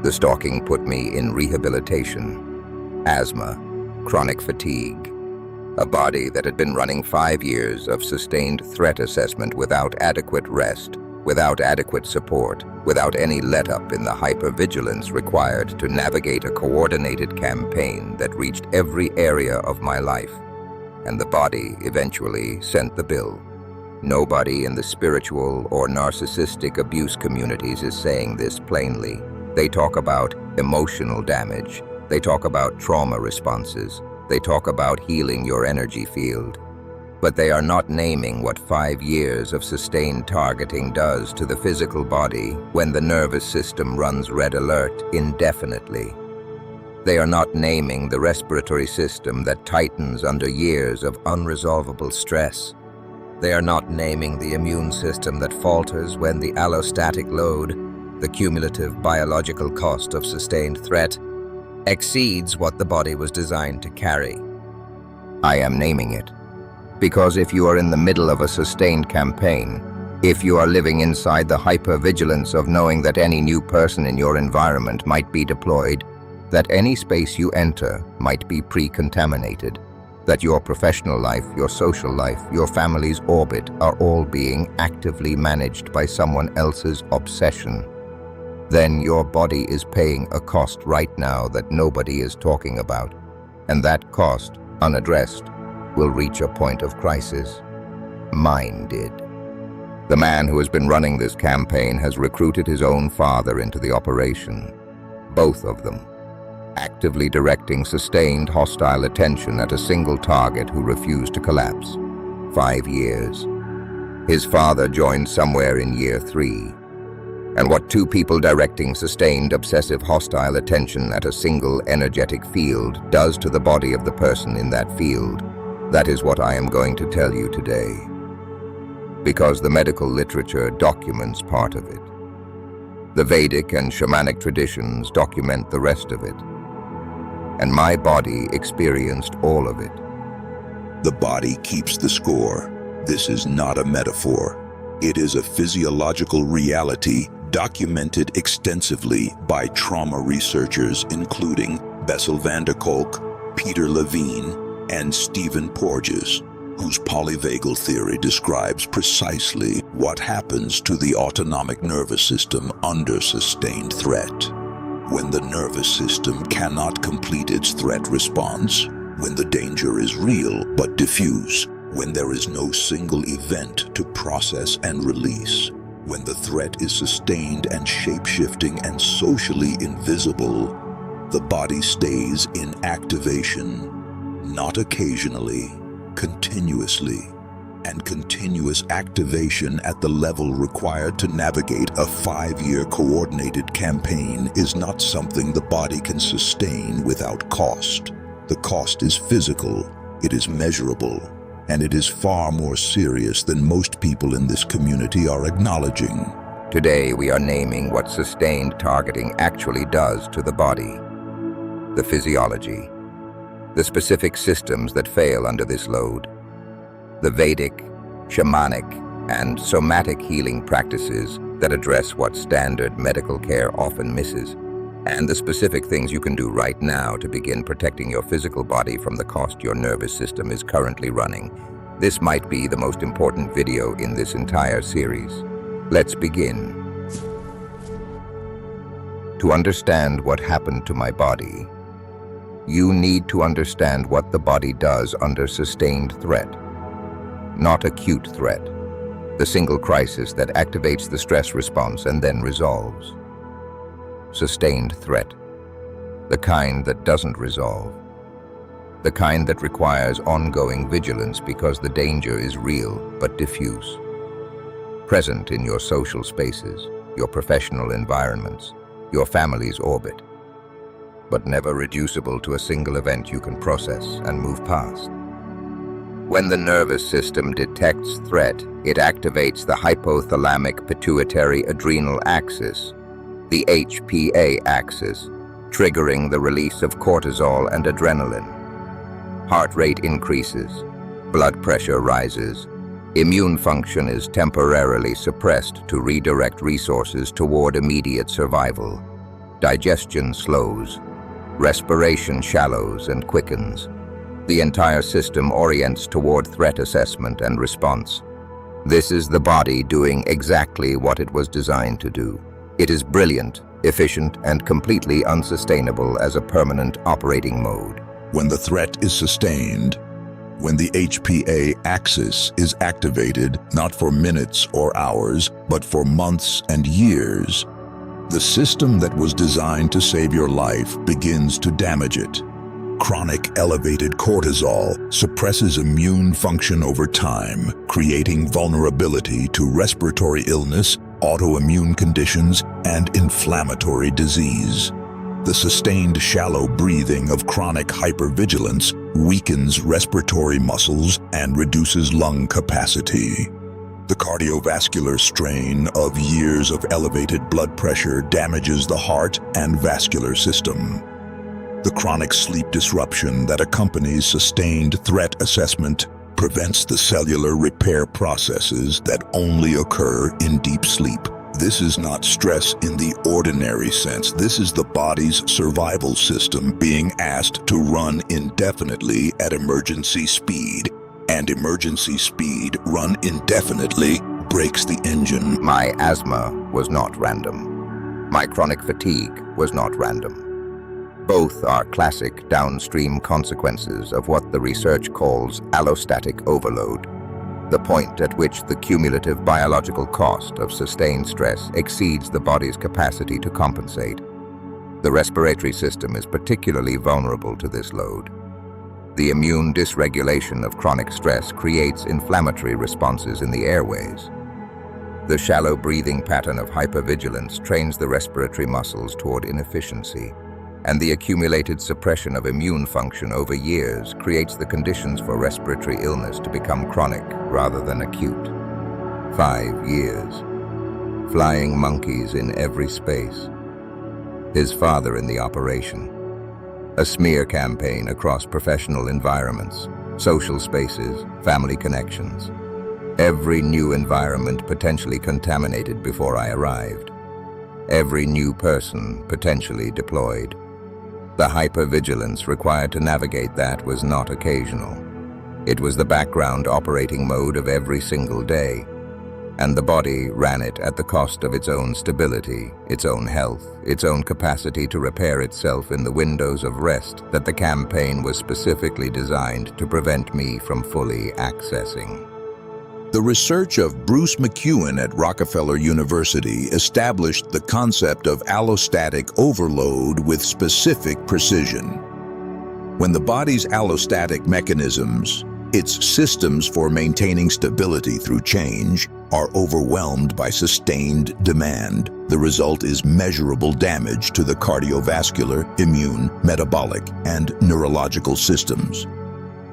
The stalking put me in rehabilitation, asthma, chronic fatigue, a body that had been running 5 years of sustained threat assessment without adequate rest, without adequate support, without any let-up in the hypervigilance required to navigate a coordinated campaign that reached every area of my life. And the body eventually sent the bill. Nobody in the spiritual or narcissistic abuse communities is saying this plainly. They talk about emotional damage. They talk about trauma responses. They talk about healing your energy field. But they are not naming what 5 years of sustained targeting does to the physical body when the nervous system runs red alert indefinitely. They are not naming the respiratory system that tightens under years of unresolvable stress. They are not naming the immune system that falters when the allostatic load, the cumulative biological cost of sustained threat, exceeds what the body was designed to carry. I am naming it. Because if you are in the middle of a sustained campaign, if you are living inside the hypervigilance of knowing that any new person in your environment might be deployed, that any space you enter might be pre-contaminated, that your professional life, your social life, your family's orbit are all being actively managed by someone else's obsession, then your body is paying a cost right now that nobody is talking about, and that cost, unaddressed, will reach a point of crisis. Mine did. The man who has been running this campaign has recruited his own father into the operation. Both of them. Actively directing sustained hostile attention at a single target who refused to collapse. 5 years. His father joined somewhere in year 3. And what 2 people directing sustained obsessive hostile attention at a single energetic field does to the body of the person in that field, that is what I am going to tell you today. Because the medical literature documents part of it. The Vedic and Shamanic traditions document the rest of it. And my body experienced all of it. The body keeps the score. This is not a metaphor. It is a physiological reality documented extensively by trauma researchers including Bessel van der Kolk, Peter Levine, and Stephen Porges, whose polyvagal theory describes precisely what happens to the autonomic nervous system under sustained threat. When the nervous system cannot complete its threat response, when the danger is real but diffuse, when there is no single event to process and release, when the threat is sustained and shape-shifting and socially invisible, the body stays in activation, not occasionally, continuously, and continuous activation at the level required to navigate a 5-year coordinated campaign is not something the body can sustain without cost. The cost is physical, it is measurable, and it is far more serious than most people in this community are acknowledging. Today we are naming what sustained targeting actually does to the body. The physiology. The specific systems that fail under this load. The Vedic, Shamanic, and Somatic healing practices that address what standard medical care often misses, and the specific things you can do right now to begin protecting your physical body from the cost your nervous system is currently running. This might be the most important video in this entire series. Let's begin. To understand what happened to my body, you need to understand what the body does under sustained threat. Not acute threat, the single crisis that activates the stress response and then resolves. Sustained threat, the kind that doesn't resolve. The kind that requires ongoing vigilance because the danger is real but diffuse. Present in your social spaces, your professional environments, your family's orbit, but never reducible to a single event you can process and move past. When the nervous system detects threat, it activates the hypothalamic pituitary adrenal axis, the HPA axis, triggering the release of cortisol and adrenaline. Heart rate increases, blood pressure rises, immune function is temporarily suppressed to redirect resources toward immediate survival. Digestion slows. Respiration shallows and quickens. The entire system orients toward threat assessment and response. This is the body doing exactly what it was designed to do. It is brilliant, efficient, and completely unsustainable as a permanent operating mode. When the threat is sustained, when the HPA axis is activated not for minutes or hours, but for months and years, the system that was designed to save your life begins to damage it. Chronic elevated cortisol suppresses immune function over time, creating vulnerability to respiratory illness, autoimmune conditions, and inflammatory disease. The sustained shallow breathing of chronic hypervigilance weakens respiratory muscles and reduces lung capacity. The cardiovascular strain of years of elevated blood pressure damages the heart and vascular system. The chronic sleep disruption that accompanies sustained threat assessment prevents the cellular repair processes that only occur in deep sleep. This is not stress in the ordinary sense. This is the body's survival system being asked to run indefinitely at emergency speed. And emergency speed run indefinitely breaks the engine. My asthma was not random. My chronic fatigue was not random. Both are classic downstream consequences of what the research calls allostatic overload, the point at which the cumulative biological cost of sustained stress exceeds the body's capacity to compensate. The respiratory system is particularly vulnerable to this load. The immune dysregulation of chronic stress creates inflammatory responses in the airways. The shallow breathing pattern of hypervigilance trains the respiratory muscles toward inefficiency, and the accumulated suppression of immune function over years creates the conditions for respiratory illness to become chronic rather than acute. 5 years. Flying monkeys in every space. His father in the operation. A smear campaign across professional environments, social spaces, family connections. Every new environment potentially contaminated before I arrived. Every new person potentially deployed. The hypervigilance required to navigate that was not occasional. It was the background operating mode of every single day, and the body ran it at the cost of its own stability, its own health, its own capacity to repair itself in the windows of rest that the campaign was specifically designed to prevent me from fully accessing. The research of Bruce McEwen at Rockefeller University established the concept of allostatic overload with specific precision. When the body's allostatic mechanisms, its systems for maintaining stability through change, are overwhelmed by sustained demand, the result is measurable damage to the cardiovascular, immune, metabolic, and neurological systems.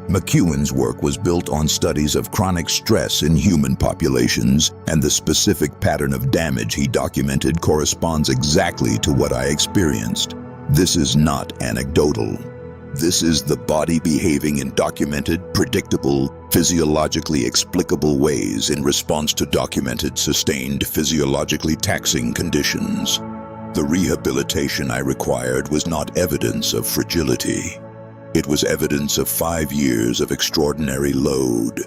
McEwen's work was built on studies of chronic stress in human populations, and the specific pattern of damage he documented corresponds exactly to what I experienced. This is not anecdotal. This is the body behaving in documented, predictable, physiologically explicable ways in response to documented, sustained, physiologically taxing conditions. The rehabilitation I required was not evidence of fragility. It was evidence of 5 years of extraordinary load.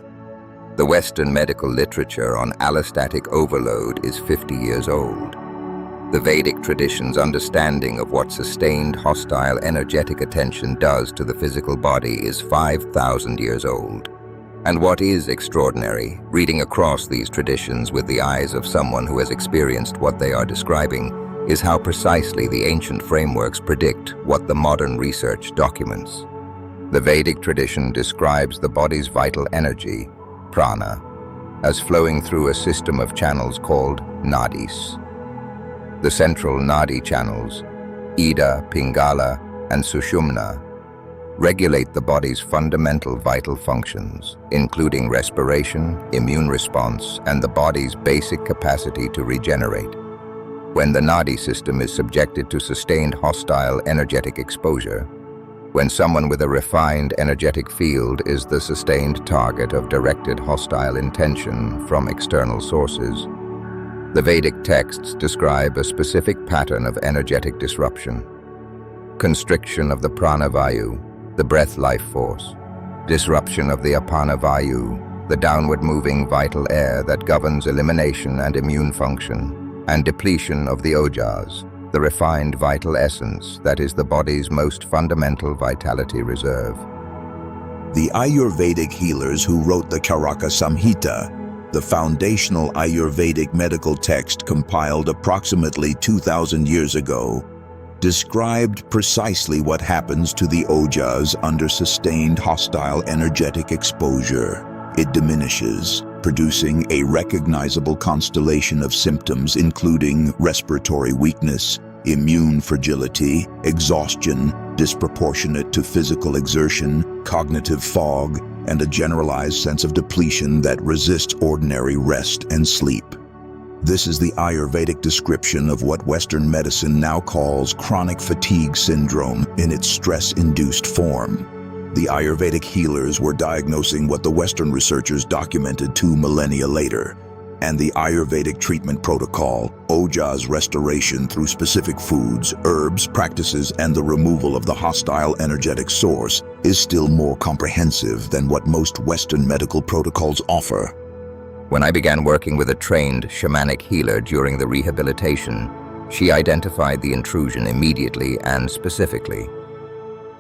The Western medical literature on allostatic overload is 50 years old. The Vedic tradition's understanding of what sustained hostile energetic attention does to the physical body is 5,000 years old. And what is extraordinary, reading across these traditions with the eyes of someone who has experienced what they are describing, is how precisely the ancient frameworks predict what the modern research documents. The Vedic tradition describes the body's vital energy, prana, as flowing through a system of channels called nadis. The central nadi channels, Ida, Pingala, and Sushumna, regulate the body's fundamental vital functions, including respiration, immune response, and the body's basic capacity to regenerate. When the nadi system is subjected to sustained hostile energetic exposure, when someone with a refined energetic field is the sustained target of directed hostile intention from external sources, The Vedic texts describe a specific pattern of energetic disruption. Constriction of the prana vayu, the breath life force. Disruption of the apana vayu, the downward-moving vital air that governs elimination and immune function. And depletion of the Ojas, the refined vital essence that is the body's most fundamental vitality reserve. The Ayurvedic healers who wrote the Karaka Samhita, the foundational Ayurvedic medical text compiled approximately 2,000 years ago, described precisely what happens to the Ojas under sustained hostile energetic exposure. It diminishes, producing a recognizable constellation of symptoms including respiratory weakness, immune fragility, exhaustion, disproportionate to physical exertion, cognitive fog, and a generalized sense of depletion that resists ordinary rest and sleep. This is the Ayurvedic description of what Western medicine now calls chronic fatigue syndrome in its stress-induced form. The Ayurvedic healers were diagnosing what the Western researchers documented 2 millennia later, and the Ayurvedic treatment protocol, Ojas restoration through specific foods, herbs, practices, and the removal of the hostile energetic source, is still more comprehensive than what most Western medical protocols offer. When I began working with a trained shamanic healer during the rehabilitation, she identified the intrusion immediately and specifically.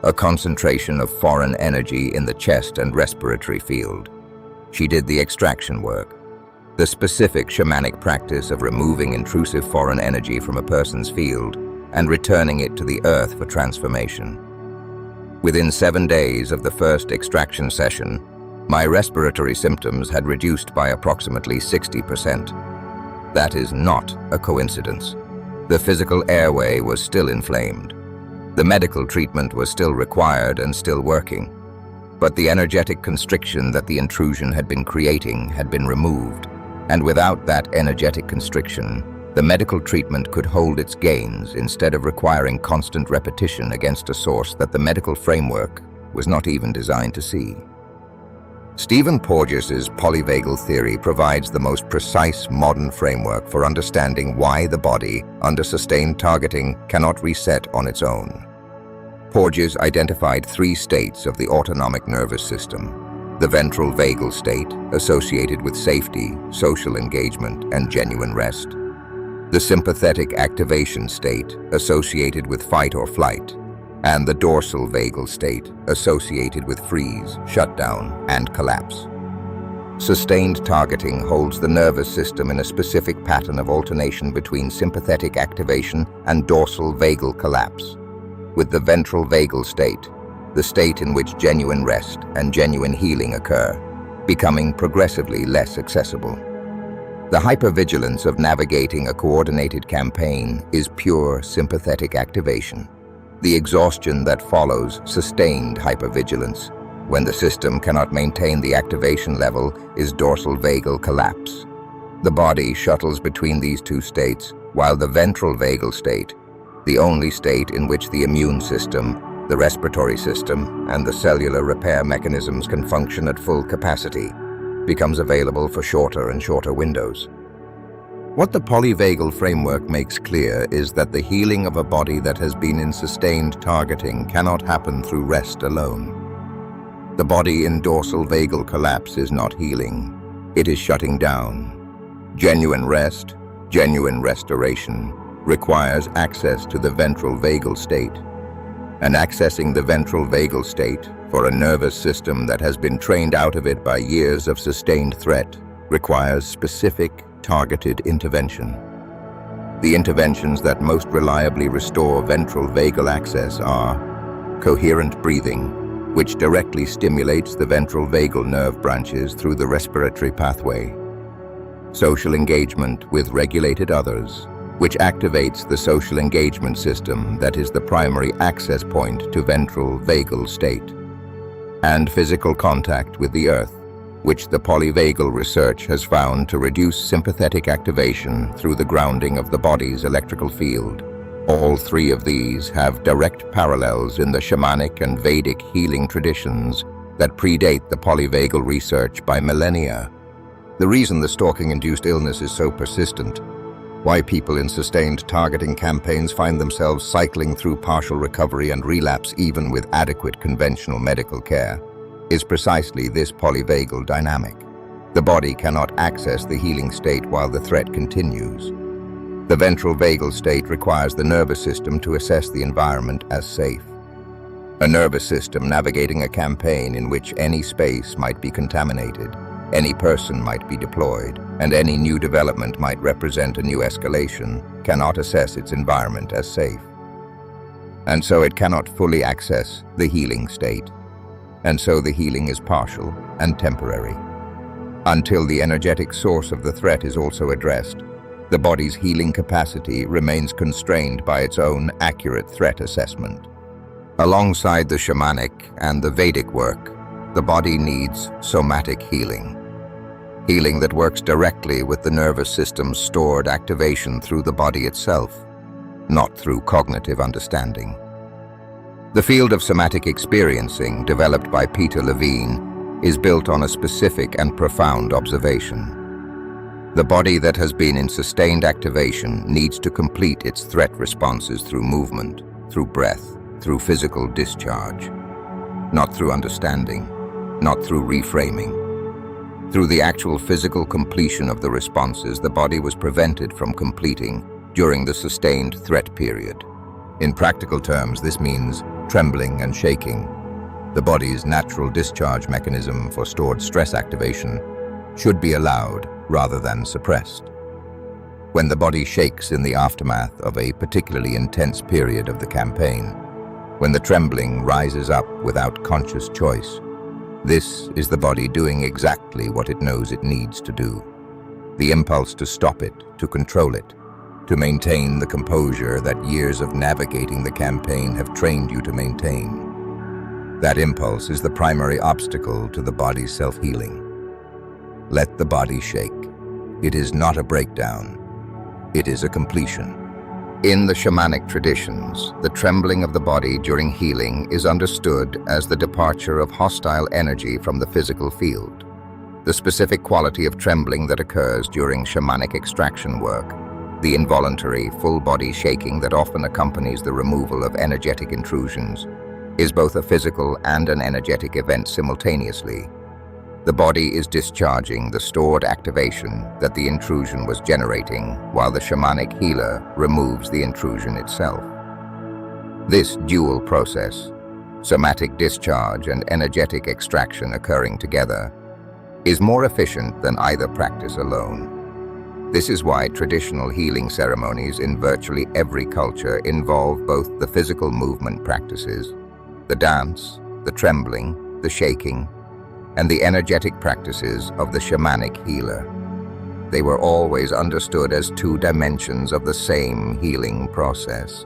A concentration of foreign energy in the chest and respiratory field. She did the extraction work, the specific shamanic practice of removing intrusive foreign energy from a person's field and returning it to the earth for transformation. Within 7 days of the first extraction session, my respiratory symptoms had reduced by approximately 60%. That is not a coincidence. The physical airway was still inflamed. The medical treatment was still required and still working, but the energetic constriction that the intrusion had been creating had been removed, and without that energetic constriction, the medical treatment could hold its gains instead of requiring constant repetition against a source that the medical framework was not even designed to see. Stephen Porges's polyvagal theory provides the most precise modern framework for understanding why the body, under sustained targeting, cannot reset on its own. Porges identified 3 states of the autonomic nervous system: the ventral vagal state, associated with safety, social engagement, and genuine rest; the sympathetic activation state, associated with fight or flight; and the dorsal vagal state, associated with freeze, shutdown, and collapse. Sustained targeting holds the nervous system in a specific pattern of alternation between sympathetic activation and dorsal vagal collapse, with the ventral vagal state, the state in which genuine rest and genuine healing occur, becoming progressively less accessible. The hypervigilance of navigating a coordinated campaign is pure sympathetic activation. The exhaustion that follows sustained hypervigilance, when the system cannot maintain the activation level, is dorsal vagal collapse. The body shuttles between these 2 states, while the ventral vagal state, the only state in which the immune system, the respiratory system, and the cellular repair mechanisms can function at full capacity, becomes available for shorter and shorter windows. What the polyvagal framework makes clear is that the healing of a body that has been in sustained targeting cannot happen through rest alone. The body in dorsal vagal collapse is not healing. It is shutting down. Genuine rest, genuine restoration, requires access to the ventral vagal state. And accessing the ventral vagal state, for a nervous system that has been trained out of it by years of sustained threat, requires specific, targeted intervention. The interventions that most reliably restore ventral vagal access are coherent breathing, which directly stimulates the ventral vagal nerve branches through the respiratory pathway; social engagement with regulated others, which activates the social engagement system that is the primary access point to ventral vagal state; and physical contact with the earth, which the polyvagal research has found to reduce sympathetic activation through the grounding of the body's electrical field. All 3 of these have direct parallels in the Shamanic and Vedic healing traditions that predate the polyvagal research by millennia. The reason the stalking-induced illness is so persistent Why people in sustained targeting campaigns find themselves cycling through partial recovery and relapse even with adequate conventional medical care is precisely this polyvagal dynamic. The body cannot access the healing state while the threat continues. The ventral vagal state requires the nervous system to assess the environment as safe. A nervous system navigating a campaign in which any space might be contaminated, any person might be deployed, and any new development might represent a new escalation, cannot assess its environment as safe. And so it cannot fully access the healing state. And so the healing is partial and temporary. Until the energetic source of the threat is also addressed, the body's healing capacity remains constrained by its own accurate threat assessment. Alongside the shamanic and the Vedic work, the body needs somatic healing. Healing that works directly with the nervous system's stored activation through the body itself, not through cognitive understanding. The field of somatic experiencing, developed by Peter Levine, is built on a specific and profound observation. The body that has been in sustained activation needs to complete its threat responses through movement, through breath, through physical discharge, not through understanding, not through reframing. Through the actual physical completion of the responses the body was prevented from completing during the sustained threat period. In practical terms, this means trembling and shaking. The body's natural discharge mechanism for stored stress activation should be allowed rather than suppressed. When the body shakes in the aftermath of a particularly intense period of the campaign, when the trembling rises up without conscious choice, this is the body doing exactly what it knows it needs to do. The impulse to stop it, to control it, to maintain the composure that years of navigating the campaign have trained you to maintain. That impulse is the primary obstacle to the body's self-healing. Let the body shake. It is not a breakdown. It is a completion. In the shamanic traditions, the trembling of the body during healing is understood as the departure of hostile energy from the physical field. The specific quality of trembling that occurs during shamanic extraction work, the involuntary full-body shaking that often accompanies the removal of energetic intrusions, is both a physical and an energetic event simultaneously. The body is discharging the stored activation that the intrusion was generating, while the shamanic healer removes the intrusion itself. This dual process, somatic discharge and energetic extraction occurring together, is more efficient than either practice alone. This is why traditional healing ceremonies in virtually every culture involve both the physical movement practices, the dance, the trembling, the shaking, and the energetic practices of the shamanic healer. They were always understood as two dimensions of the same healing process.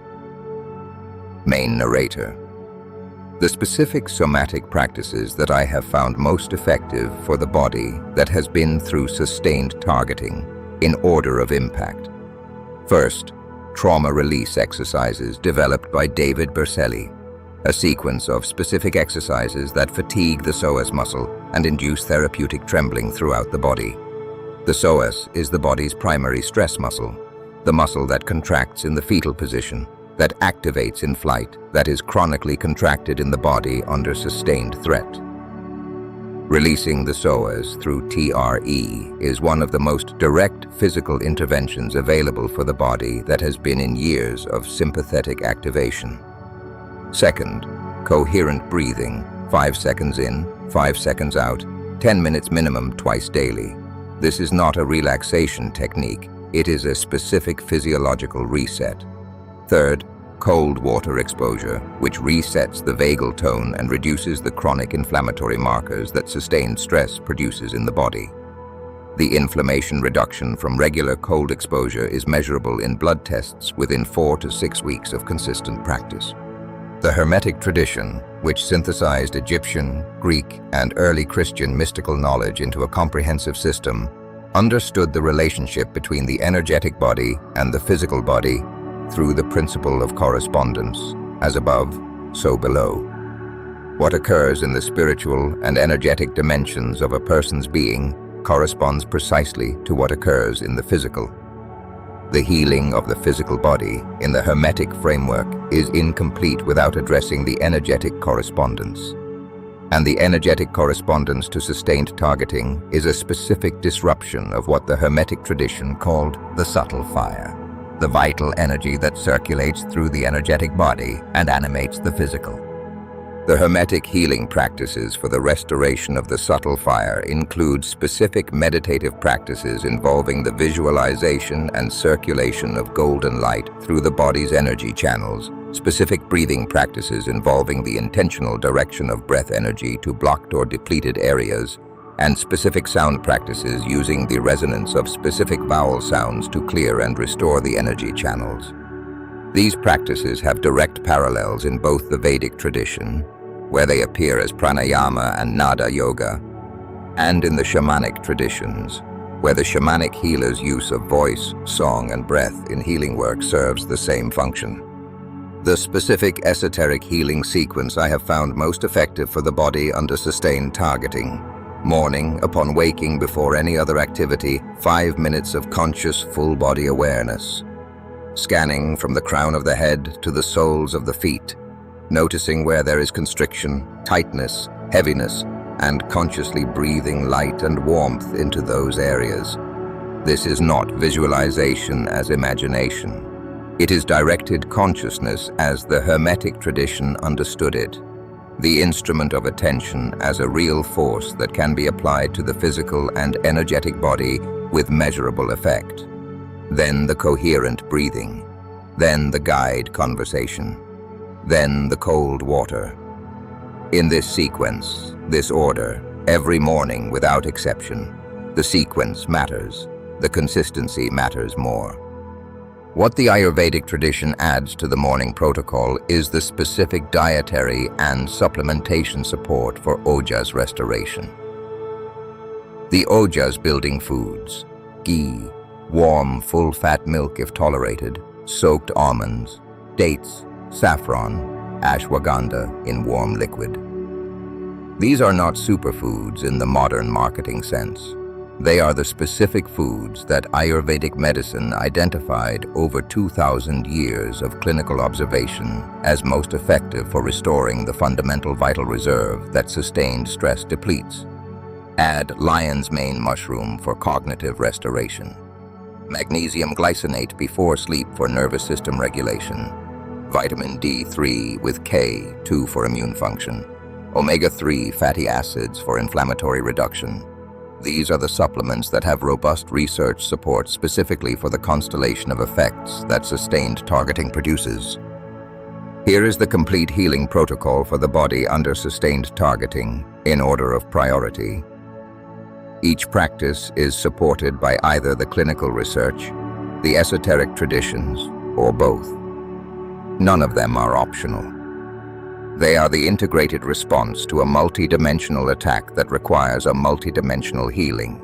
Main narrator. The specific somatic practices that I have found most effective for the body that has been through sustained targeting, in order of impact. First, trauma release exercises developed by David Berceli, a sequence of specific exercises that fatigue the psoas muscle and induce therapeutic trembling throughout the body. The psoas is the body's primary stress muscle, the muscle that contracts in the fetal position, that activates in flight, that is chronically contracted in the body under sustained threat. Releasing the psoas through TRE is one of the most direct physical interventions available for the body that has been in years of sympathetic activation. Second, coherent breathing, 5 seconds in, 5 seconds out, 10 minutes minimum twice daily. This is not a relaxation technique, it is a specific physiological reset. Third, cold water exposure, which resets the vagal tone and reduces the chronic inflammatory markers that sustained stress produces in the body. The inflammation reduction from regular cold exposure is measurable in blood tests within 4 to 6 weeks of consistent practice. The Hermetic tradition, which synthesized Egyptian, Greek, and early Christian mystical knowledge into a comprehensive system, understood the relationship between the energetic body and the physical body through the principle of correspondence, as above, so below. What occurs in the spiritual and energetic dimensions of a person's being corresponds precisely to what occurs in the physical. The healing of the physical body in the Hermetic framework is incomplete without addressing the energetic correspondence. And the energetic correspondence to sustained targeting is a specific disruption of what the Hermetic tradition called the subtle fire, the vital energy that circulates through the energetic body and animates the physical. The Hermetic healing practices for the restoration of the subtle fire include specific meditative practices involving the visualization and circulation of golden light through the body's energy channels, specific breathing practices involving the intentional direction of breath energy to blocked or depleted areas, and specific sound practices using the resonance of specific vowel sounds to clear and restore the energy channels. These practices have direct parallels in both the Vedic tradition, where they appear as pranayama and nada yoga, and in the shamanic traditions, where the shamanic healer's use of voice, song, and breath in healing work serves the same function. The specific esoteric healing sequence I have found most effective for the body under sustained targeting. Morning, upon waking before any other activity, 5 minutes of conscious full body awareness. Scanning from the crown of the head to the soles of the feet, noticing where there is constriction, tightness, heaviness, and consciously breathing light and warmth into those areas. This is not visualization as imagination. It is directed consciousness as the Hermetic tradition understood it, the instrument of attention as a real force that can be applied to the physical and energetic body with measurable effect. Then the coherent breathing, then the guide conversation, then the cold water. In this sequence, this order, every morning without exception, the sequence matters, the consistency matters more. What the Ayurvedic tradition adds to the morning protocol is the specific dietary and supplementation support for Ojas restoration. The Ojas building foods: ghee, warm, full-fat milk if tolerated, soaked almonds, dates, saffron, ashwagandha in warm liquid. These are not superfoods in the modern marketing sense. They are the specific foods that Ayurvedic medicine identified over 2,000 years of clinical observation as most effective for restoring the fundamental vital reserve that sustained stress depletes. Add lion's mane mushroom for cognitive restoration. Magnesium glycinate before sleep for nervous system regulation. Vitamin D3 with K2 for immune function. Omega-3 fatty acids for inflammatory reduction. These are the supplements that have robust research support specifically for the constellation of effects that sustained targeting produces. Here is the complete healing protocol for the body under sustained targeting in order of priority. Each practice is supported by either the clinical research, the esoteric traditions, or both. None of them are optional. They are the integrated response to a multidimensional attack that requires a multidimensional healing.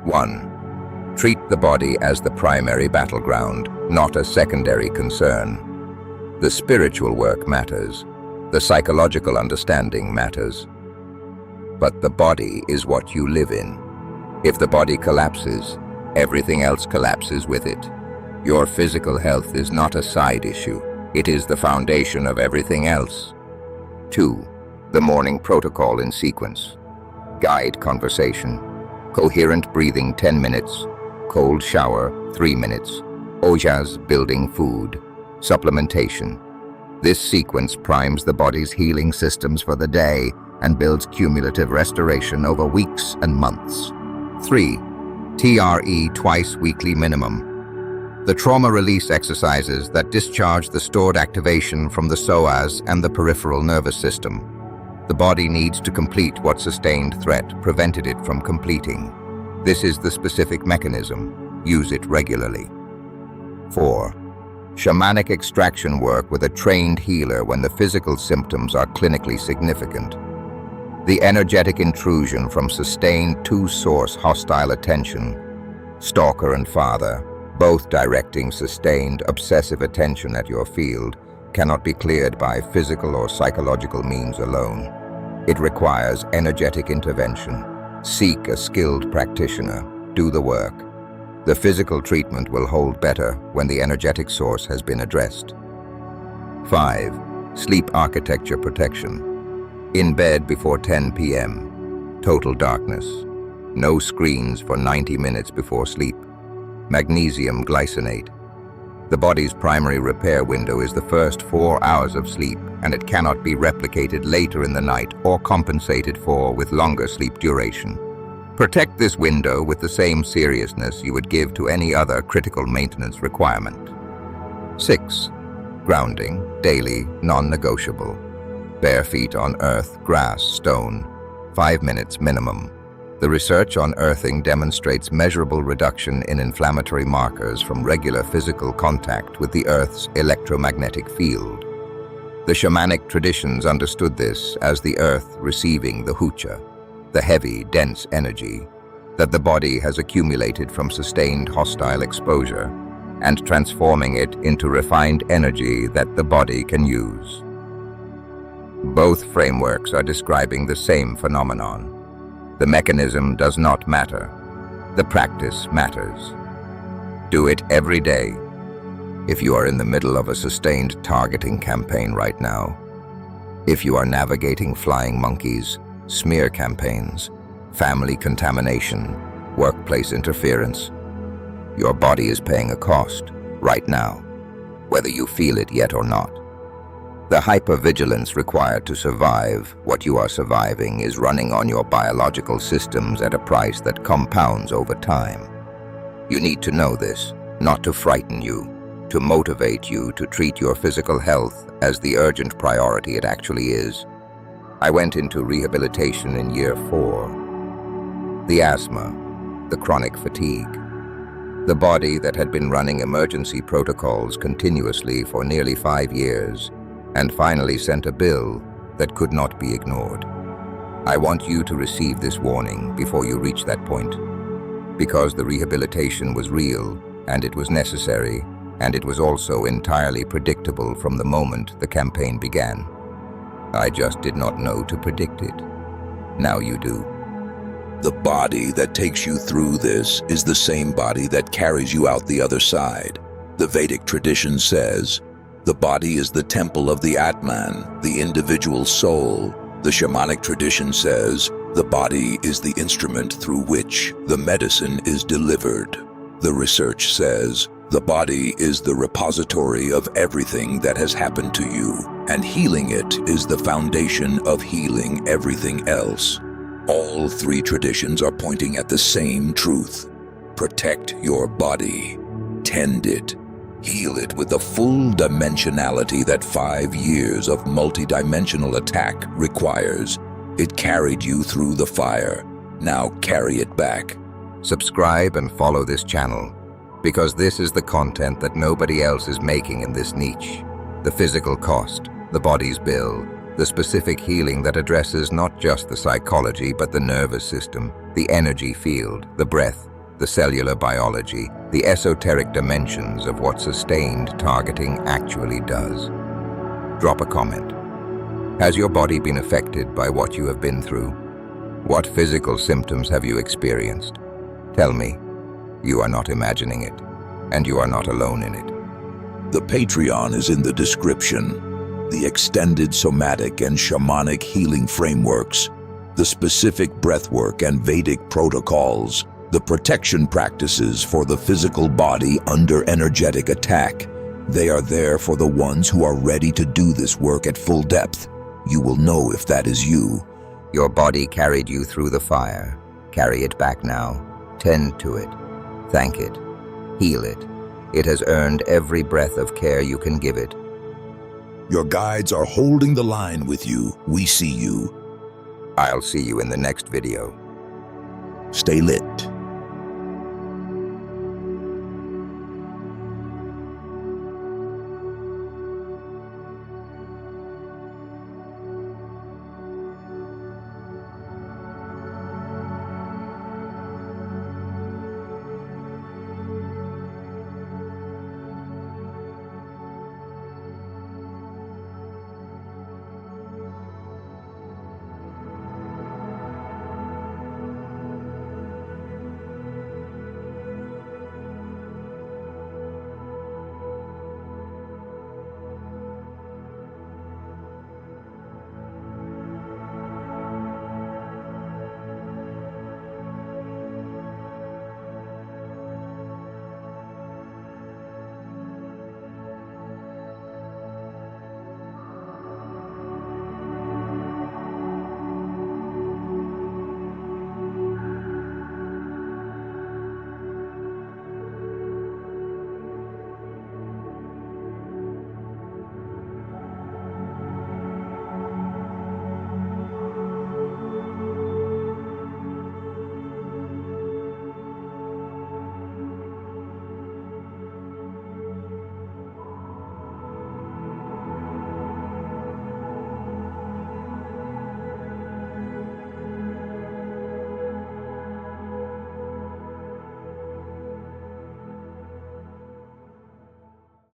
1. Treat the body as the primary battleground, not a secondary concern. The spiritual work matters. The psychological understanding matters. But the body is what you live in. If the body collapses, everything else collapses with it. Your physical health is not a side issue. It is the foundation of everything else. 2. The morning protocol in sequence. Guide conversation. Coherent breathing 10 minutes. Cold shower 3 minutes. Ojas building food. Supplementation. This sequence primes the body's healing systems for the day and builds cumulative restoration over weeks and months. 3. TRE twice weekly minimum. The trauma release exercises that discharge the stored activation from the psoas and the peripheral nervous system. The body needs to complete what sustained threat prevented it from completing. This is the specific mechanism. Use it regularly. 4. Shamanic extraction work with a trained healer when the physical symptoms are clinically significant. The energetic intrusion from sustained two-source hostile attention, stalker and father, both directing sustained obsessive attention at your field, cannot be cleared by physical or psychological means alone. It requires energetic intervention. Seek a skilled practitioner. Do the work. The physical treatment will hold better when the energetic source has been addressed. 5. Sleep architecture protection. In bed before 10 p.m. Total darkness. No screens for 90 minutes before sleep. Magnesium glycinate. The body's primary repair window is the first 4 hours of sleep, and it cannot be replicated later in the night or compensated for with longer sleep duration. Protect this window with the same seriousness you would give to any other critical maintenance requirement. 6. Grounding, daily, non-negotiable. Bare feet on earth, grass, stone. 5 minutes minimum. The research on earthing demonstrates measurable reduction in inflammatory markers from regular physical contact with the Earth's electromagnetic field. The shamanic traditions understood this as the Earth receiving the hucha, the heavy, dense energy that the body has accumulated from sustained hostile exposure, and transforming it into refined energy that the body can use. Both frameworks are describing the same phenomenon. The mechanism does not matter. The practice matters. Do it every day. If you are in the middle of a sustained targeting campaign right now, if you are navigating flying monkeys, smear campaigns, family contamination, workplace interference, your body is paying a cost right now, whether you feel it yet or not. The hypervigilance required to survive what you are surviving is running on your biological systems at a price that compounds over time. You need to know this, not to frighten you, to motivate you to treat your physical health as the urgent priority it actually is. I went into rehabilitation in year 4. The asthma, the chronic fatigue, the body that had been running emergency protocols continuously for nearly 5 years, and finally sent a bill that could not be ignored. I want you to receive this warning before you reach that point, because the rehabilitation was real, and it was necessary, and it was also entirely predictable from the moment the campaign began. I just did not know to predict it. Now you do. The body that takes you through this is the same body that carries you out the other side. The Vedic tradition says, the body is the temple of the Atman, the individual soul. The Shamanic tradition says, the body is the instrument through which the medicine is delivered. The research says, the body is the repository of everything that has happened to you, and healing it is the foundation of healing everything else. All 3 traditions are pointing at the same truth. Protect your body. Tend it. Heal it with the full dimensionality that 5 years of multidimensional attack requires. It carried you through the fire. Now carry it back. Subscribe and follow this channel, because this is the content that nobody else is making in this niche. The physical cost, the body's bill, the specific healing that addresses not just the psychology but the nervous system, the energy field, the breath, the cellular biology, the esoteric dimensions of what sustained targeting actually does. Drop a comment. Has your body been affected by what you have been through? What physical symptoms have you experienced? Tell me. You are not imagining it, and you are not alone in it. The Patreon is in the description. The extended somatic and shamanic healing frameworks, the specific breathwork and Vedic protocols, the protection practices for the physical body under energetic attack. They are there for the ones who are ready to do this work at full depth. You will know if that is you. Your body carried you through the fire. Carry it back now. Tend to it. Thank it. Heal it. It has earned every breath of care you can give it. Your guides are holding the line with you. We see you. I'll see you in the next video. Stay lit.